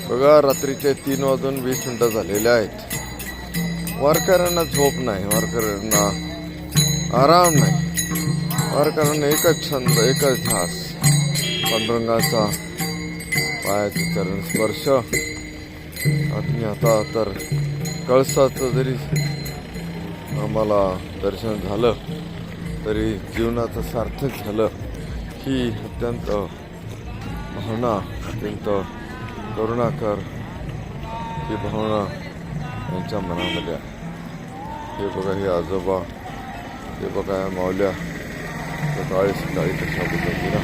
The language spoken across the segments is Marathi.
बघा, रात्रीचे 3:20 झालेले आहेत. वारकऱ्यांना झोप नाही, वारकऱ्यांना आराम नाही. वारकऱ्यांना एकच छंद, एकच ध्यास पांडुरंगाचा पायाचे चरण स्पर्श. आणि आता तर कळसाचं जरी आम्हाला दर्शन झालं तरी जीवनाचं सार्थक झालं. ही अत्यंत भावना, अत्यंत करुणाकर ही भावना यांच्या मनामध्ये आहे. हे बघा, हे आजोबा, हे बघा या माऊल्या सकाळी सकाळी कशा पद्धतीनं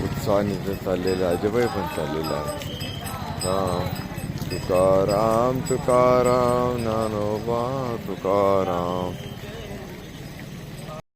उत्साहाने जे चाललेले, आजोबाई पण चाललेले आहे. राम तुकाराम तुकाराम, ज्ञानोबा तुकाराम.